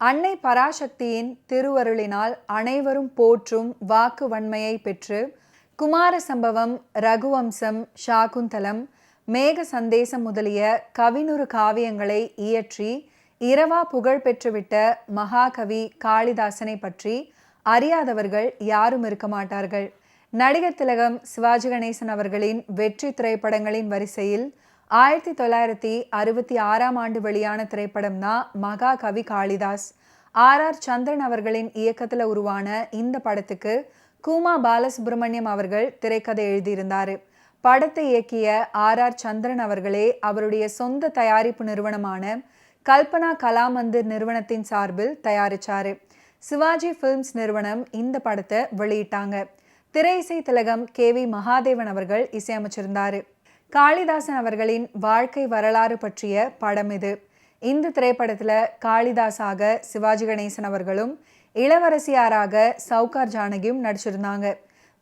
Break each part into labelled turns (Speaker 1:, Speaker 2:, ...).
Speaker 1: அன்னை பராசக்தியின் திருவருளினால் அனைவரும் போற்றும் வாக்கு வன்மையை பெற்று குமார சம்பவம், ரகுவம்சம், சாகுந்தலம், மேக சந்தேசம் முதலிய கவினுறு காவியங்களை இயற்றி இரவா புகழ் பெற்றுவிட்ட மகாகவி காளிதாசனை பற்றி அறியாதவர்கள் யாரும் இருக்க மாட்டார்கள். நடிகர் திலகம் சிவாஜி கணேசன் அவர்களின் வெற்றி திரைப்படங்களின் வரிசையில் 1966ஆம் ஆண்டு வெளியான திரைப்படம் தான் மகாகவி காளிதாஸ். ஆர் சந்திரன் அவர்களின் இயக்கத்தில் உருவான இந்த படத்துக்கு கூமா பாலசுப்ரமணியம் அவர்கள் திரைக்கதை எழுதியிருந்தார். படத்தை இயக்கிய ஆர் சந்திரன் அவர்களே அவருடைய சொந்த தயாரிப்பு நிறுவனமான கல்பனா கலாமந்திர் நிறுவனத்தின் சார்பில் தயாரிச்சாரு. சிவாஜி ஃபிலிம்ஸ் நிறுவனம் இந்த படத்தை வெளியிட்டாங்க. திரை இசை திலகம் KV மகாதேவன் அவர்கள் இசையமைச்சிருந்தாரு. காளிதாசன் அவர்களின் வாழ்க்கை வரலாறு பற்றிய படம் இது. இந்த திரைப்படத்துல காளிதாஸாக சிவாஜி கணேசன் அவர்களும் இளவரசியாராக சௌகார் ஜானகியும் நடிச்சிருந்தாங்க.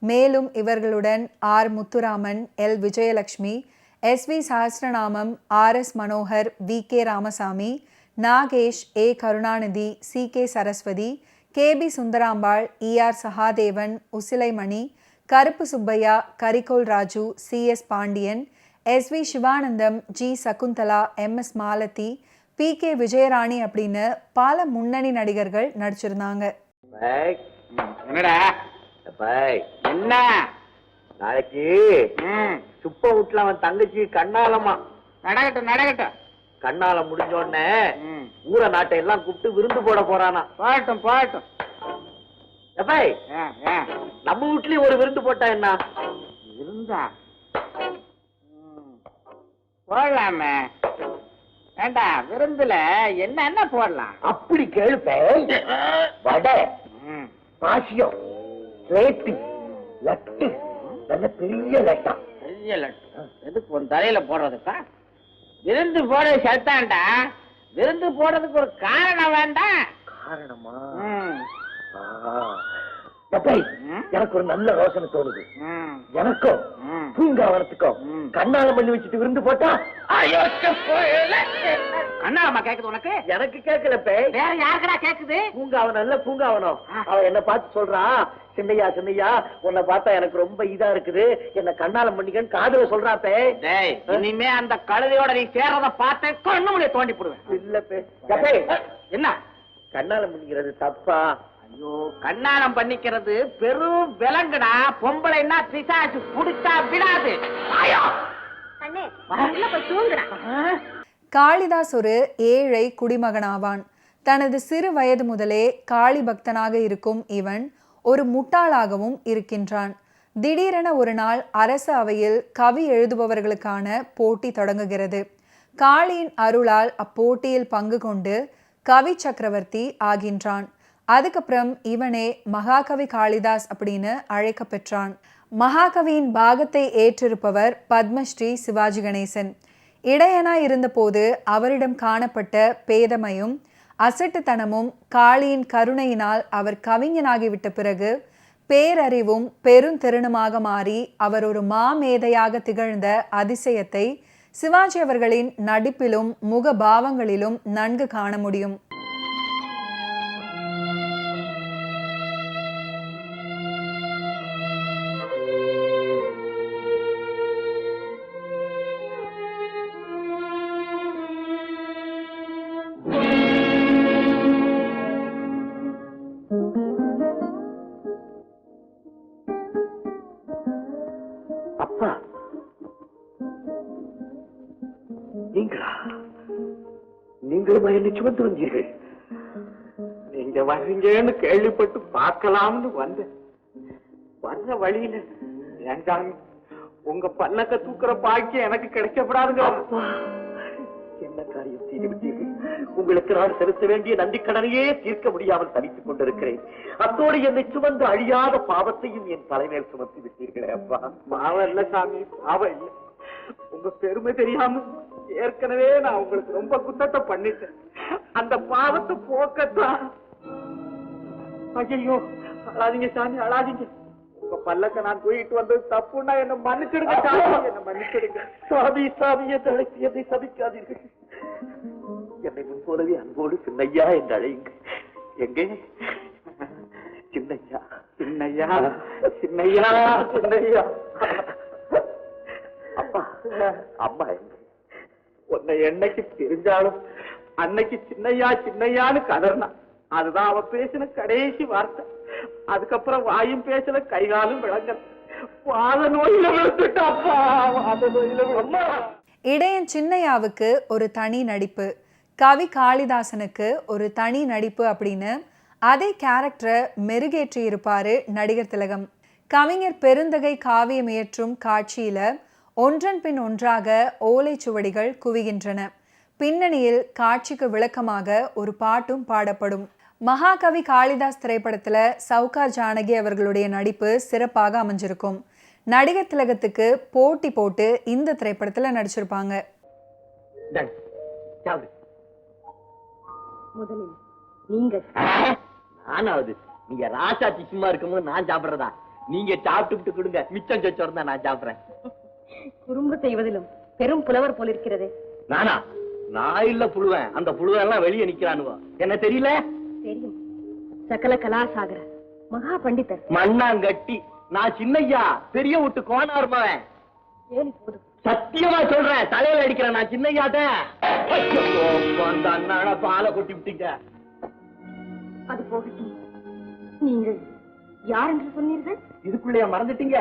Speaker 1: மேலும் இவர்களுடன் R Muthuraman, L Vijayalakshmi, SV Sahasranamam, RS Manohar, VK Ramasamy, Nagesh, A Karunanidhi, CK Saraswati, KB Sundarambal, ER Sahadevan, உசிலைமணி, கருப்பு Subbaiah, கரிகோல் Raju, CS Pandian, SV Sivanandam, G Shakuntala, MS Malathi, PK Vijayarani அப்படின்னு பல முன்னணி நடிகர்கள் நடிச்சிருந்தாங்க.
Speaker 2: என்ன நாளைக்கு சுப்ப வீட்டுல அவன் தங்கச்சி கண்ணாலமா நடக்கட்டும் கண்ணாலம் முடிஞ்ச உடனே ஊர நாட்டை எல்லாம் கூப்பிட்டு விருந்து போட போறானா. பாட்டும் நம்ம வீட்லயும் ஒரு விருந்து போட்டா என்ன? விருந்தா போடலாமே. ஏண்டா விருந்துல என்ன போடலாம்? அப்படி கேளுப்ப. வடை, பாசியம், ரேட்டி, லட்டு, நல்ல பெரிய லட்டா. பெரிய லட்டு எதுக்கு உன் தலையில போடுறதுக்கா? விருந்து போட சத்தாண்டா. விருந்து போடுறதுக்கு ஒரு காரணம் வேண்டாம். காரணமா? எனக்கு ஒரு நல்ல யோசனை தோணுது. எனக்கும் பூங்காவனத்துக்கும் கண்ணாலம் பண்ணி வச்சுட்டு விருந்து போட்டா கண்ணாலமா கேக்குது உனக்கு? எனக்கு கேட்கல. வேற யாருக்கடா கேக்குது? பூங்காவனம் இல்ல பூங்காவனம். அவன் என்ன பார்த்து சொல்றான், சின்னையா உன்னை பார்த்தா எனக்கு ரொம்ப இதா இருக்குது, என்ன கண்ணாலம் பண்ணிக்கன்னு காதுல சொல்றாப்பே. இனிமே அந்த கழுதையோட நீ சேர்றத பார்த்தேன் கண்ணு முடிய தோண்டி போடுவேன். இல்ல என்ன கண்ணாலம் பண்ணிக்கிறது தப்பா? ஐயோ, கண்ணாலம் பண்ணிக்கிறது பெரும் விலங்குடா. பொம்பளைன்னா பிசாசு புடிச்சா விடாது.
Speaker 1: காளிதாஸ் ஒரு ஏழை குடிமகனாவான். தனது சிறு வயது முதலே காளி பக்தனாக இருக்கும் இவன் ஒரு முட்டாளாகவும் இருக்கின்றான். திடீரென ஒரு நாள் அரசு அவையில் கவி எழுதுபவர்களுக்கான போட்டி தொடங்குகிறது. காளியின் அருளால் அப்போட்டியில் பங்கு கொண்டு கவி சக்கரவர்த்தி ஆகின்றான். அதுக்கப்புறம் இவனே மகாகவி காளிதாஸ் அப்படின்னு அழைக்க பெற்றான். மகாகவியின் பாகத்தை ஏற்றிருப்பவர் பத்மஸ்ரீ சிவாஜி கணேசன். இடையனாய் இருந்தபோது அவரிடம் காணப்பட்ட பேதமையும் அசட்டுத்தனமும் காளியின் கருணையினால் அவர் கவிஞனாகிவிட்ட பிறகு பேரறிவும் பெருந்திறனுமாக மாறி அவர் ஒரு மாமேதையாக திகழ்ந்த அதிசயத்தை சிவாஜி அவர்களின் நடிப்பிலும் முகபாவங்களிலும் நன்கு காண முடியும்.
Speaker 2: அப்பா, நீங்களும் என்னை சுமந்து வந்தீர்கள். நீங்க வர்றீங்கன்னு கேள்விப்பட்டு பார்க்கலாம்னு வந்தேன். வர்ற வழியில ஏண்டாங்க உங்க பல்லக்க தூக்குற பாக்கியம் எனக்கு கிடைக்கப்படாதுங்க. என்ன காரியம் செய்து விட்டீர்கள்? உங்களுக்கு நான் செலுத்த வேண்டிய நன்றிக்கடனையே தீர்க்க முடியாமல் தனித்துக் கொண்டிருக்கிறேன். அத்தோடு என்னை சுமந்து அழியாத பாவத்தையும் என் தலைமையில் சுமத்தி விட்டீர்களே அப்பா. பாவம் இல்ல சாமி, பாவம் இல்ல. உங்க பெருமை தெரியாம ஏற்கனவே நான் உங்களுக்கு ரொம்ப குத்தத்தை பண்ணிட்டேன். அந்த பாவத்தை போக்கத்தான். ஐயோ, அழாதீங்க சாமி, அழாதீங்க. உங்க பல்லக்க நான் தூக்கிட்டு வந்தது தப்புன்னா என்ன மன்னிச்சிடுங்க சாமி, என்ன மன்னிச்சிடுங்க சாமி. சாமியை தலைப்பியதை சபிக்காதீர்கள். என்னை முன் போலவே அன்போடு சின்னையா என்று அழையுங்க. எங்கே சின்னையா? சின்னையா, சின்னையா, சின்னையா. அப்பா, அம்மா எங்க? உன்னை என்னைக்கு தெரிஞ்சாலும் அன்னைக்கு சின்னையா சின்னையான்னு கதறினா. அதுதான் அவ பேசின கடைசி வார்த்தை. அதுக்கப்புறம் வாயும் பேசல, கைகாலும் விளங்கல. வாத நோயில விழுந்துட்டாப்பா, வாத நோயில. அம்மா,
Speaker 1: இடையன் சின்னையாவுக்கு ஒரு தனி நடிப்பு, கவி காளிதாசனுக்கு ஒரு தனி நடிப்பு அப்படின்னு அதே கேரக்டரை மெருகேற்றி இருப்பாரு நடிகர் திலகம். கவிஞர் பெருந்தகை காவியம் இயற்றும் காட்சியில ஒன்றன் பின் ஒன்றாக ஓலைச்சுவடிகள் குவிகின்றன. பின்னணியில் காட்சிக்கு விளக்கமாக ஒரு பாட்டும் பாடப்படும். மகாகவி காளிதாஸ் திரைப்படத்துல சவுகார் ஜானகி அவர்களுடைய நடிப்பு சிறப்பாக அமைஞ்சிருக்கும். நடிகர் திலகத்துக்கு போட்டி போட்டு இந்த திரைப்படத்துல நடிச்சிருப்பாங்க.
Speaker 3: முதலில் நீங்க
Speaker 4: நானாவது நீங்க ராசாச்சி சும்மா இருக்கும்போது நான் சாப்பிடுறதா? நீங்க சாப்பிட்டு கொடுங்க, மிச்சம் சொச்சோம் தான் நான் சாப்பிடுறேன்.
Speaker 3: குறும்பு செய்வதிலும் பெரும் புலவர் போல இருக்கிறதே.
Speaker 4: நானா? நான் இல்ல புழுவேன். அந்த புழுவெல்லாம் வெளியே நிக்கிறானுவோ. என்ன தெரியல?
Speaker 3: தெரியும். சகல கலாசாகர மகா பண்டிதர்
Speaker 4: மண்ணாங்கட்டி. நான் சின்னையா, பெரிய விட்டு கோனார் மவன்.
Speaker 3: ஏழு போதும்.
Speaker 4: சத்தியமா சொல்றேன், தலையில அடிக்கிறேன். நான் சின்னையாத அந்த அண்ணாட பாலை கொட்டி விட்டீங்க.
Speaker 3: அது போகட்டும். நீங்கள் யார் என்று சொன்னீர்கள்?
Speaker 4: இதுக்குள்ளே மறந்துட்டீங்க?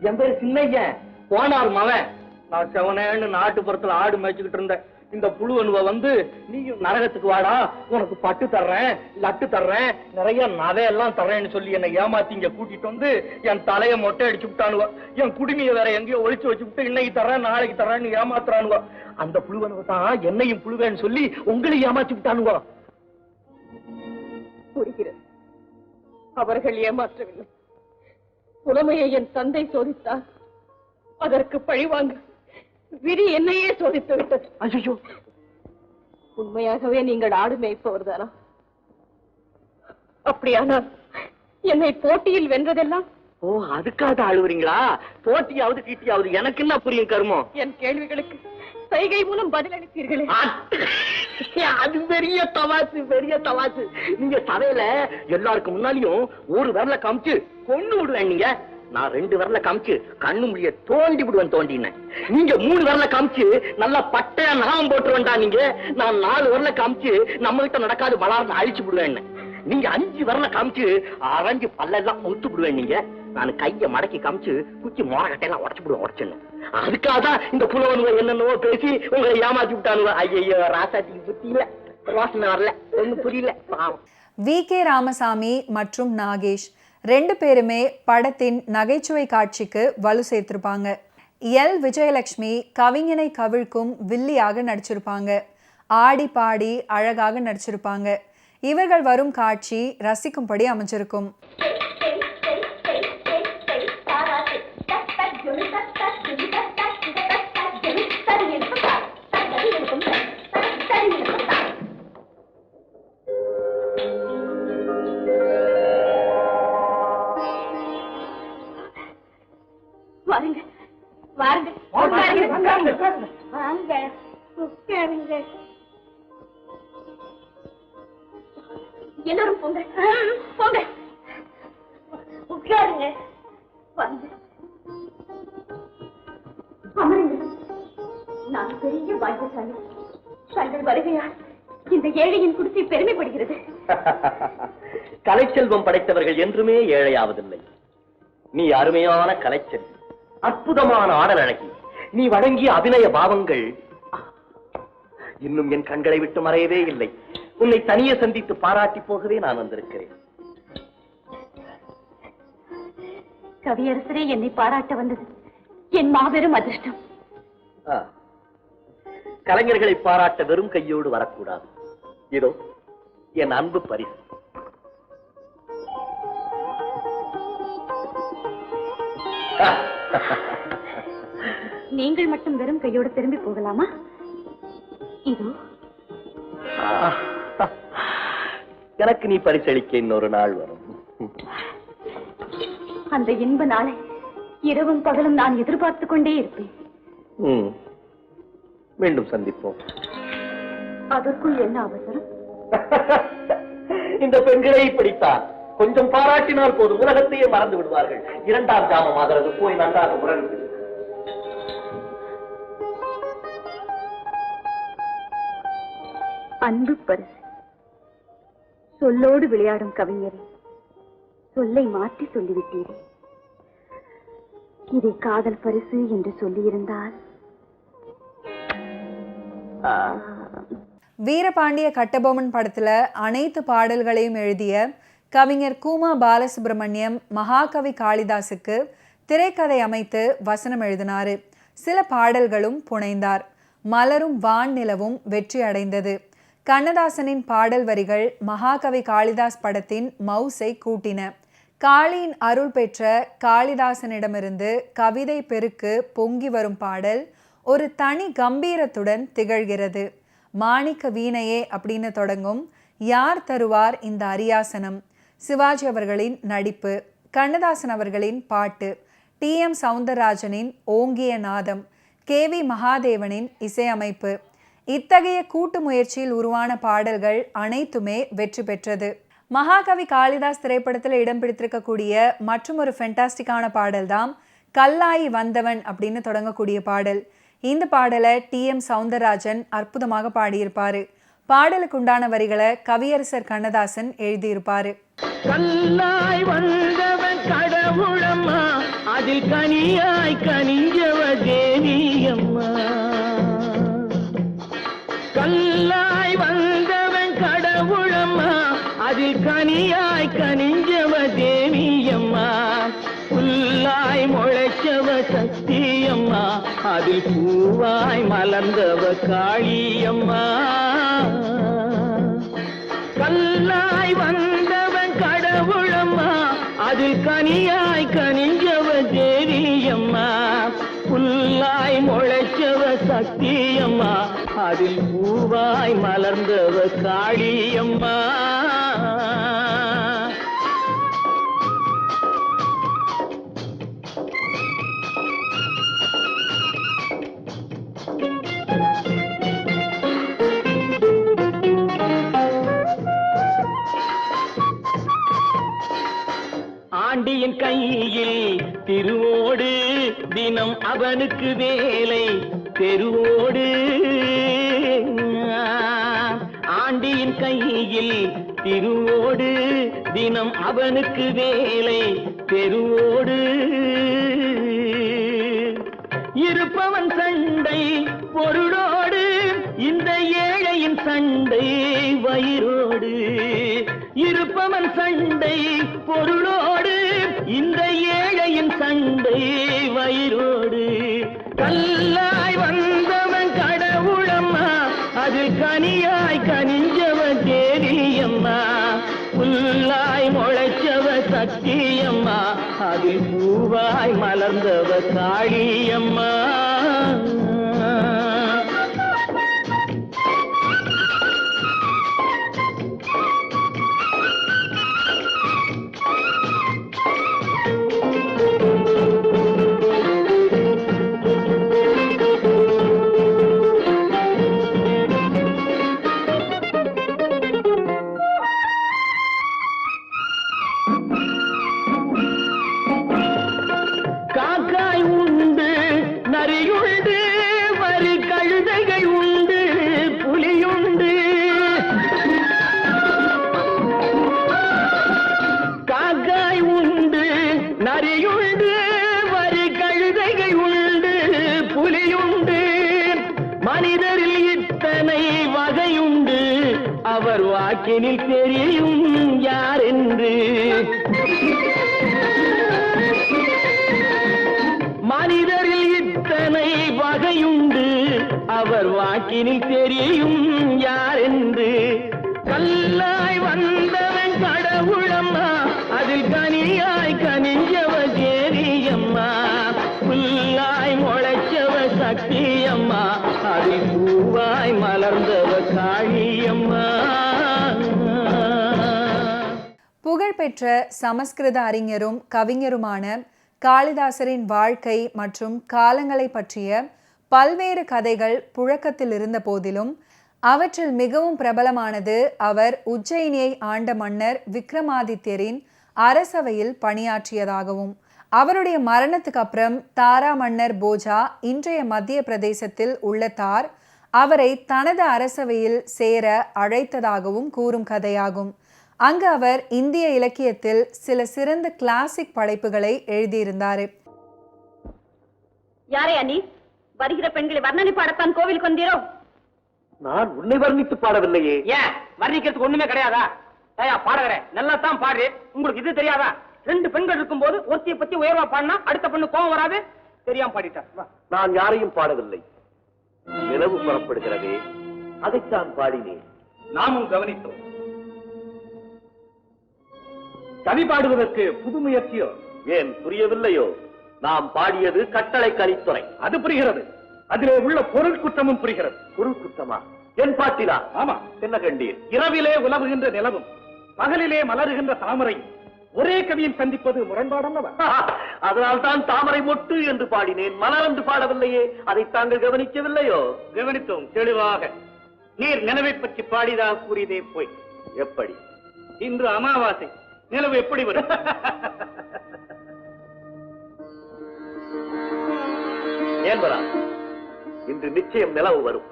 Speaker 4: என் பேரு சின்னையன், கோனார் மவன். நான் செவனேன்னு நாட்டுப்புறத்துல ஆடு மேய்ச்சிக்கிட்டு இருந்தேன். இந்த புழுவனுவ வந்து, நீயும் நரகத்துக்கு வாடா, உனக்கு பட்டு தர்றேன், லட்டு தர்றேன், நிறைய நகையெல்லாம் தர்றேன்னு சொல்லி என்னை ஏமாத்தி இங்க கூட்டிட்டு வந்து என் தலைய மொட்டை அடிச்சு விட்டானுவ. என் குடுமையை வேற எங்கேயோ ஒழிச்சு வச்சு விட்டு இன்னைக்கு தர்றேன் நாளைக்கு தர்றேன்னு ஏமாத்துறானுவ. அந்த புழுவனுவ தான் என்னையும் புழுவேன்னு சொல்லி உங்களையும் ஏமாத்தி விட்டானுவ.
Speaker 3: புரிகிறது. அவர்கள் ஏமாற்றவில்லை. புலமையை என் தந்தை சோதித்தார். அதற்கு பழிவாங்க விதி என்னையே சோதித்து விட்டது.
Speaker 4: ஐயோ,
Speaker 3: உண்மையாகவே நீங்கள் ஆடு மேய்ப்பவர் தானா? அப்படியானால் என்னை போட்டியில் வென்றதெல்லாம்?
Speaker 4: ஓ, அதுக்காக அழுவுறீங்களா? போட்டியாவது கீட்டியாவது எனக்கு என்ன புரியும் கருமம்?
Speaker 3: என் கேள்விகளுக்கு சைகை மூலம் பதிலளித்தீர்களே,
Speaker 4: அது பெரிய தவாசு, பெரிய தவாசு. நீங்க சபையில எல்லாருக்கும் முன்னாடியும் ஒரு விரல காமிச்சு கொண்டு விடுவேன். நீங்க நான் 2 விரல காமிச்சு கண்ணு முடிய தோண்டி விடுவேன் தோண்டினேன். நீங்க 3 விரல காமிச்சு நல்லா பட்டையா நாமம் போட்டுருவேன்டா. நீங்க நான் 4 விரல காமிச்சு நம்ம கிட்ட நடக்காது வளார்னு அழிச்சு விடுவேன். நீங்க 5 விரல காமிச்சு அரைஞ்சு பல்லெல்லாம் முத்து விடுவேன். நீங்க நான் கைய மடக்கி காமிச்சு குச்சி மோரக்கட்டையெல்லாம் உடச்சு விடுவேன், உடச்சுன்னு. அதுக்காக தான் இந்த புலவனுவ என்னென்னவோ பேசி உங்களை ஏமாத்தி விட்டானுவ. ஐயோ, ராசாத்திக்கு புத்தி இல்ல, ரோசனை வரல, ஒண்ணும் புரியல.
Speaker 1: வி.கே. ராமசாமி மற்றும் நாகேஷ் 2 பேருமே படத்தின் நகைச்சுவை காட்சிக்கு வலு சேர்த்திருப்பாங்க. எல். விஜயலட்சுமி கவிஞனை கவிழ்க்கும் வில்லியாக நடிச்சிருப்பாங்க. ஆடி பாடி அழகாக நடிச்சிருப்பாங்க. இவர்கள் வரும் காட்சி ரசிக்கும்படி அமைஞ்சிருக்கும்.
Speaker 3: வாருங்க வாருங்க வாங்க உட்காருங்க. எல்லாரும் போங்க போங்க, உட்காருங்க. வாங்க அமருங்க. நான் பெரிய பாக்கியசாலி. தங்கள் வருகையால் இந்த ஏழையின் குடிசை பெருமைப்படுகிறது.
Speaker 4: கலைச்செல்வம் படைத்தவர்கள் என்றுமே ஏழையாவதில்லை. நீ அருமையான கலைச்செல்வி, அற்புதமான ஆடல் அழகி. நீ வழங்கிய அபிநய பாவங்கள் இன்னும் என் கண்களை விட்டு மறையவே இல்லை. உன்னை தனியே சந்தித்து பாராட்டி போகவே நான் வந்திருக்கிறேன்.
Speaker 3: கவியரசரே என்னை பாராட்ட வந்தது என் மாபெரும் அதிர்ஷ்டம்.
Speaker 4: கலைஞர்களை பாராட்ட வெறும் கையோடு வரக்கூடாது. இதோ என் அன்பு பரிசு.
Speaker 3: நீங்கள் மட்டும் வெறும் கையோடு திரும்பி போகலாமா? இதோ.
Speaker 4: எனக்கு நீ பரிசளிக்க இன்னொரு நாள் வரும்.
Speaker 3: அந்த இன்ப நாளை இரவும் பகலும் நான் எதிர்பார்த்துக் கொண்டே இருப்பேன்.
Speaker 4: மீண்டும் சந்திப்போம்.
Speaker 3: அதற்குள் என்ன அவசரம்?
Speaker 4: இந்த பெண்களை இப்படித்தான். கொஞ்சம் பாராட்டினால் போதும், உலகத்தையே மறந்து விடுவார்கள். 2ஆம் ஜாமம் ஆகிறது, போய் நன்றாக உறங்கு.
Speaker 3: அன்பு பரிசு. சொல்லோடு விளையாடும் கவிஞரே, சொல்லை மாற்றி சொல்லிவிட்டீரே. இதை காதல் பரிசு என்று சொல்லியிருந்தால்.
Speaker 1: வீரபாண்டிய கட்டபொம்மன் படத்துல அனைத்து பாடல்களையும் எழுதிய கவிஞர் கூமா பாலசுப்ரமணியம் மகாகவி காளிதாசுக்கு திரைக்கதை அமைத்து வசனம் எழுதினாரு. சில பாடல்களும் புனைந்தார். மலரும் வான் நிலவும் வெற்றி அடைந்தது. கண்ணதாசனின் பாடல் வரிகள் மகாகவி காளிதாஸ் படத்தின் மவுசை கூட்டின. காளியின் அருள் பெற்ற காளிதாசனிடமிருந்து கவிதை பெருக்கு பொங்கி வரும் பாடல் ஒரு தனி கம்பீரத்துடன் திகழ்கிறது. மாணிக்க வீணையே அப்படின்னு தொடங்கும் யார் தருவார் இந்த அரியாசனம். சிவாஜி அவர்களின் நடிப்பு, கண்ணதாசன் அவர்களின் பாட்டு, TM சௌந்தரராஜனின் ஓங்கிய நாதம், KV மகாதேவனின் இசையமைப்பு, இத்தகைய கூட்டு முயற்சியில் உருவான பாடல்கள் அனைத்துமே வெற்றி பெற்றது. மகாகவி காளிதாஸ் திரைப்படத்தில் இடம் பிடித்திருக்கக்கூடிய மற்றும் ஒரு ஃபென்டாஸ்டிக்கான பாடல் தான் கல்லாயி வந்தவன் அப்படின்னு தொடங்கக்கூடிய பாடல். இந்த பாடலை TM சௌந்தரராஜன் அற்புதமாக பாடியிருப்பாரு. பாடலுக்கு உண்டான வரிகளை கவியரசர் கண்ணதாசன் எழுதியிருப்பாரு.
Speaker 4: கல்லாய் வந்தவன் கடவுளம்மா, அதில் கனியாய் கனிஞ்சவ தேவியம்மா. கல்லாய் வந்தவன் கடவுளம்மா, அதில் கனியாய் கனிஞ்சவ தேவியம்மா. புல்லாய் முளைச்சவ சக்தியம்மா, அதில் பூவாய் மலர்ந்தவ காளியம்மா. கல்லாய் வந்தவன் கடவுளம்மா, அதில் கனியாய் கனிஞ்சவ தேவியம்மா. புல்லாய் முளைச்சவ சக்தியம்மா, அதில் பூவாய் மலர்ந்தவ காளியம்மா. ஆண்டியின் கையில் திருவோடு, தினம் அவனுக்கு வேலை தெருவோடு. ஆண்டியின் கையில் திருவோடு, தினம் அவனுக்கு வேலை தெருவோடு. இருப்பவன் சண்டை பொருளோடு, இந்த ஏழையின் சண்டை வயிறோடு. இருப்பவன் சண்டை பொருளோடு, இந்த ஏழையின் சண்டை வயிறோடு. கல்லாய் வந்தவன் கடவுளம்மா, அதில் கனியாய் கனிஞ்சவ தேவியம்மா. புல்லாய் முளைச்சவ சக்தியம்மா, அதில் பூவாய் மலர்ந்தவ காளியம்மா. காக்காய் உண்டு, நரியுண்டு, வரி கழுதைகள் உண்டு, புலியுண்டு. காக்காய் உண்டு, நரியுண்டு, வரி கழுதைகள் உண்டு, புலியுண்டு. மனிதரில் இத்தனை வகையுண்டு, அவர் வாக்கினில் தெரியும் யாரென்று. மனிதரில் இத்தனை வகையுண்டு, அவர் வாக்கினில் தெரியும் யாரென்று. கல்லாய் வந்தவன் கடவுளம்மா, அதில் கனியாய் கனிஞ்சவ தேவியம்மா. புல்லாய் முளைச்சவ சக்தியம்மா, அதில் பூவாய் மலர்ந்தவ காளியம்மா.
Speaker 1: புகழ்பெற்ற சமஸ்கிருத அறிஞரும் கவிஞருமான காளிதாசரின் வாழ்க்கை மற்றும் காலங்களை பற்றிய பல்வேறு கதைகள் புழக்கத்தில் இருந்த போதிலும் அவற்றில் மிகவும் பிரபலமானது அவர் உஜ்ஜயினியை ஆண்ட மன்னர் விக்ரமாதித்யரின் அரசவையில் பணியாற்றியதாகவும், அவருடைய மரணத்துக்கு அப்புறம் தாரா மன்னர் போஜா, இன்றைய மத்திய பிரதேசத்தில் உள்ள தார், அவரை தனது அரசவையில் சேர அழைத்ததாகவும் கூறும் கதையாகும். அங்கு அவர் இந்திய இலக்கியத்தில் சில சிறந்த கிளாசிக் படைப்புகளை எழுதியிருந்தார்.
Speaker 3: யாரையா நீ? வருகிற பெண்களை வர்ணனை பாடத்தான் கோவிலுக்கு வந்தீரோ?
Speaker 4: நான் உன்னை வர்ணித்து பாடவில்லையே. ஏன் வர்ணிக்கிறதுக்கு ஒண்ணுமே கிடையாதா? பாடுகிறேன், நல்லா தான் பாடு. உங்களுக்கு இது தெரியாதா? 2 பெண்கள் இருக்கும் போது ஒருத்தியை பத்தி உயர்வா பாடினா அடுத்த பெண்ணு கோவம் வராது. தெரியாம பாடிட்டார். நான் யாரையும் பாடவில்லை. நிலவு புறப்படுகிறதே, அதைத்தான் பாடினேன். நாமும் கவனித்தோம். கவி பாடுவதற்கு புது முயற்சியோ? ஏன் புரியவில்லையோ? நாம் பாடியது கட்டளை கலித்துறை. அது புரிகிறது. அதிலே உள்ள பொருள் குற்றமும் புரிகிறது. பொருள் குற்றமா? என் பாட்டிலா? ஆமா. என்ன கண்டீர்? இரவிலே உலவுகின்ற நிலவும் பகலிலே மலருகின்ற தாமரை ஒரே கவியில் சந்திப்பது முரண்பாடல்லவா? அதனால் தான் தாமரை மொட்டு என்று பாடினேன், மலர் என்று பாடவில்லையே. அதை தாங்கள் கவனிக்கவில்லையோ? கவனித்தோம் தெளிவாக. நீர் நிலவை பற்றி பாடிதாக கூறியதே போய். எப்படி? இன்று அமாவாசை, நிலவு எப்படி வரும்? ஏன் வரா? இன்று நிச்சயம் நிலவு வரும்.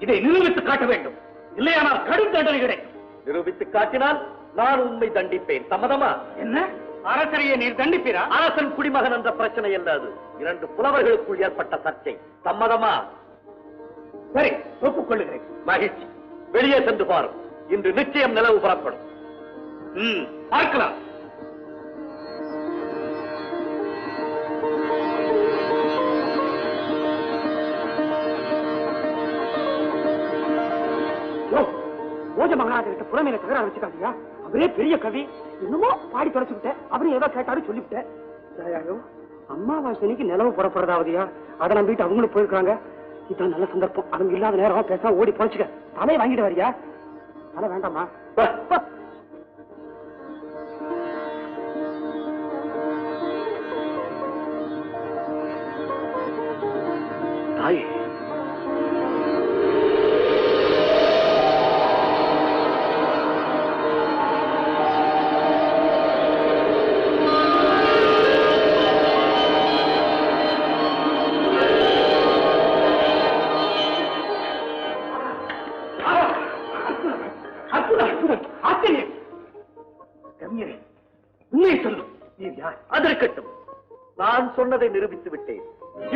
Speaker 4: இதை நிரூபித்து காட்ட வேண்டும். இல்லையானால் கடும் தண்டனை கிடைக்கும். நிரூபித்து காட்டினால் நான் உண்மை தண்டிப்பேன். சம்மதமா? என்ன அரசரையே நீர் தண்டிப்பீரா? அரசன் குடிமகன் என்ற பிரச்சனை அல்ல அது. 2 புலவர்களுக்குள் ஏற்பட்ட சர்ச்சை. சம்மதமா? சரி, ஒப்புக்கொள்ளுகிறேன். மகிழ்ச்சி. வெளியே சென்று பாரும். இன்று நிச்சயம் நிலவு புறப்படும். பார்க்கலாம். போஜ மகாராஜர்கிட்ட புறமையில தகராறு வச்சுக்காதியா? அவரே பெரிய கவி. இன்னுமோ பாடி தொலைச்சுக்கிட்டேன். அவரும் ஏதோ கேட்டாரு சொல்லிவிட்டேன். அம்மாவாசனைக்கு நிலவு புறப்படுறதாவதியா? அதை நம்பிட்டு அவங்களும் போயிருக்காங்க. இதுதான் நல்ல சந்தர்ப்பம். அவங்க இல்லாத நேரம் பேச ஓடி பொழைச்சுக்க. தலையை வாங்கிட்டு வரியா? தலை வேண்டாமா? தாயே, அதற்கட்டும். நான் சொன்னதை நிரூபித்து விட்டேன்.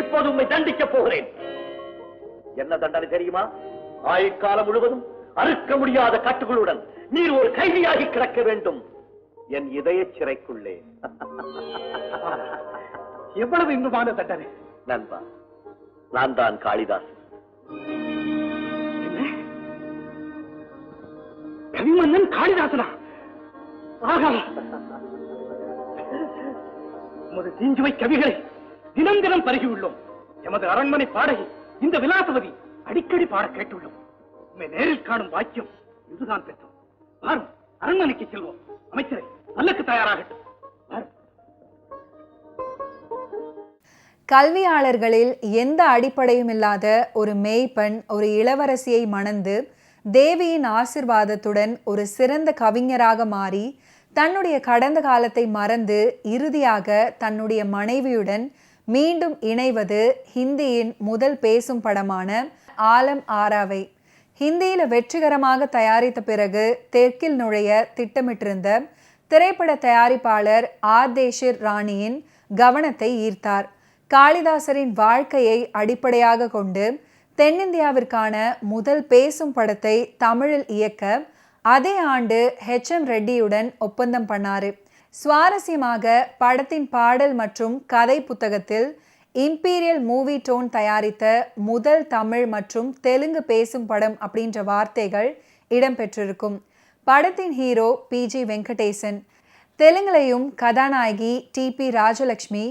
Speaker 4: இப்போது உண்மை தண்டிக்க போகிறேன். என்ன தண்டனை தெரியுமா? ஆயுட்காலம் முழுவதும் அறுக்க முடியாத கட்டுகளுடன் நீர் ஒரு கைதியாகி கிடக்க வேண்டும் என் இதய சிறைக்குள்ளே. எவ்வளவு இன்பமான தண்டனை நண்பா. நான் தான் காளிதாஸ். கவிமன்னன் காளிதாசனா? உமது தீஞ்சுவை கவிகளை தினம் தினம் பருகியுள்ளோம். எமது அரண்மனை பாடகி இந்த விலாசவதி அடிக்கடி பாட கேட்டுள்ளோம். உண்மை நேரில் காணும் பாக்கியம் இதுதான் பெற்றோம். வாரும், அரண்மனைக்கு செல்வோம். அமைச்சரை நல்லக்கு தயாராகட்டும்.
Speaker 1: கல்வியாளர்களில் எந்த அடிப்படையும் இல்லாத ஒரு மேய்ப்பெண் ஒரு இளவரசியை மணந்து தேவியின் ஆசிர்வாதத்துடன் ஒரு சிறந்த கவிஞராக மாறி தன்னுடைய கடந்த காலத்தை மறந்து இறுதியாக தன்னுடைய மனைவியுடன் மீண்டும் இணைவது ஹிந்தியின் முதல் பேசும் படமான ஆலம் ஆராவை ஹிந்தியில் வெற்றிகரமாக தயாரித்த பிறகு தெற்கில் நுழைய திட்டமிட்டிருந்த திரைப்பட தயாரிப்பாளர் ஆர்தேஷிர் ராணியின் கவனத்தை ஈர்த்தார். காளிதாசரின் வாழ்க்கையை அடிப்படையாக கொண்டு தென்னிந்தியாவிற்கான முதல் பேசும் படத்தை தமிழில் இயக்க அதே ஆண்டு HM ரெட்டியுடன் ஒப்பந்தம் பண்ணாரு. சுவாரஸ்யமாக படத்தின் பாடல் மற்றும் கதை புத்தகத்தில் இம்பீரியல் மூவி டோன் தயாரித்த முதல் தமிழ் மற்றும் தெலுங்கு பேசும் படம் அப்படின்ற வார்த்தைகள் இடம்பெற்றிருக்கும். படத்தின் ஹீரோ PG வெங்கடேசன், தெலுங்குலையும் கதாநாயகி TP ராஜலட்சுமி,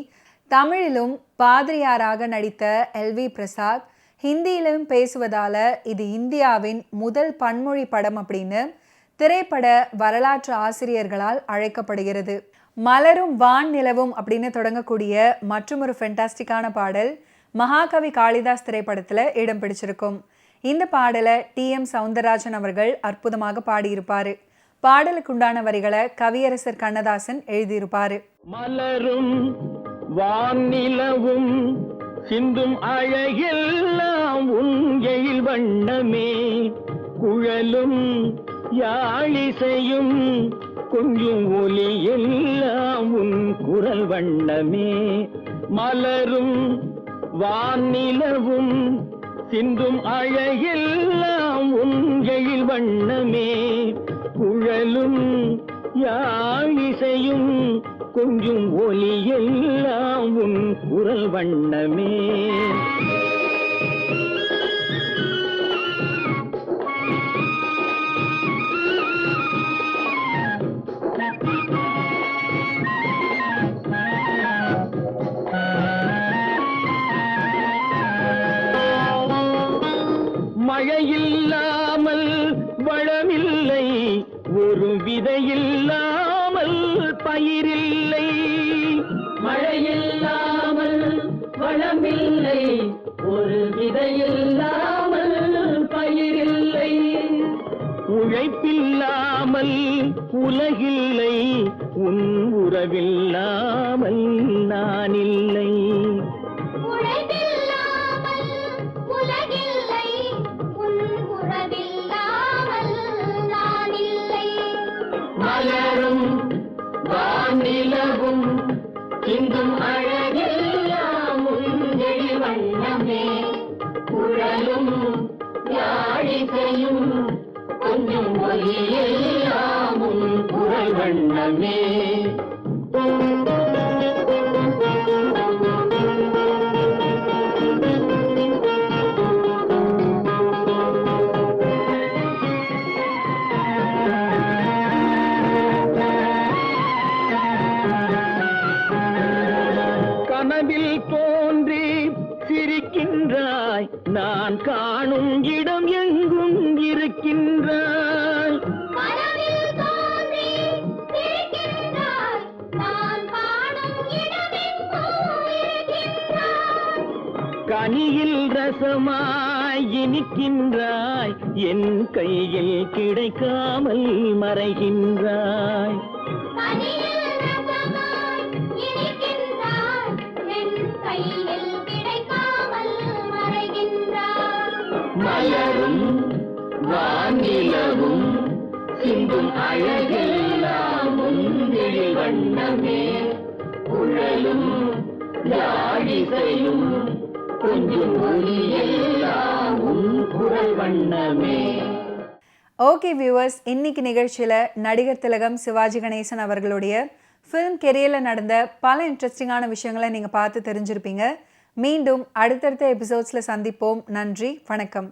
Speaker 1: தமிழிலும் பாதிரியாராக நடித்த LV பிரசாத், ஹிந்தியிலும் பேசுவதால இது இந்தியாவின் முதல் பன்மொழி படம் அப்படின்னு திரைப்பட வரலாற்று ஆசிரியர்களால் அழைக்கப்படுகிறது. மலரும் வான் நிலவும் அப்படின்னு தொடங்கக்கூடிய மற்றொரு ஃபென்டாஸ்டிக்கான பாடல் மகாகவி காளிதாஸ் திரைப்படத்தில் இடம் பிடிச்சிருக்கும். இந்த பாடலை TM சௌந்தரராஜன் அவர்கள் அற்புதமாக பாடியிருப்பாரு. பாடலுக்குண்டான வரிகளை கவியரசர் கண்ணதாசன் எழுதியிருப்பாரு.
Speaker 4: மலரும் வானிலவும் சிந்தும் அழகெல்லாம் உன் எழில் வண்ணமே, குழலும் யாழிசையும் கொஞ்சம் ஒலி எல்லாம் உன் குரல் வண்ணமே. மலரும் வானிலவும் சிந்தும் அழகெல்லாம் உன் எழில் வண்ணமே, குழலும் யாழிசையும் கொஞ்சம் ஒலி எல்லாம் உன் குரல் வண்ணமே. மழையில்லாமல் வளமில்லை, ஒரு விதையில்லாமல் பயிரில்லை. மழையில்லாமல் வளமில்லை, ஒரு விதையில்லாமல் பயிரில்லை. உழைப்பில்லாமல் உலகில்லை, உன் உறவில்லாமல் நான் இல்லை. மலரும் வானிலவும் சிந்தும் அழகெல்லாம் உன் எழில் வண்ணமே, குழலும் யாழிசையும் கொஞ்சம் ஒலி எல்லாம் உன் குரல் வண்ணமே. கனவில் தோன்றி சிரிக்கின்றாய், நான் காணும் இடம் எங்கும் இருக்கின்றாய். கனியில் ரசமாய் இனிக்கின்றாய், என் கையில் கிடைக்காமல் மறைகின்றாய். மலரும் வானிலவும் சிந்தும் அழகெல்லாம் உன் எழில் வண்ணமே, குழலும் யாழிசையும் கொஞ்சம் ஒலி எல்லாம் உன் குரல் வண்ணமே.
Speaker 1: ஓகே வியூவர்ஸ், இன்னைக்கு நிகழ்ச்சியில் நடிகர் திலகம் சிவாஜி கணேசன் அவர்களுடைய ஃபிலிம் கெரியரில் நடந்த பல இன்ட்ரெஸ்டிங்கான விஷயங்களை நீங்கள் பார்த்து தெரிஞ்சிருப்பீங்க. மீண்டும் அடுத்தடுத்த எபிசோட்ஸில் சந்திப்போம். நன்றி, வணக்கம்.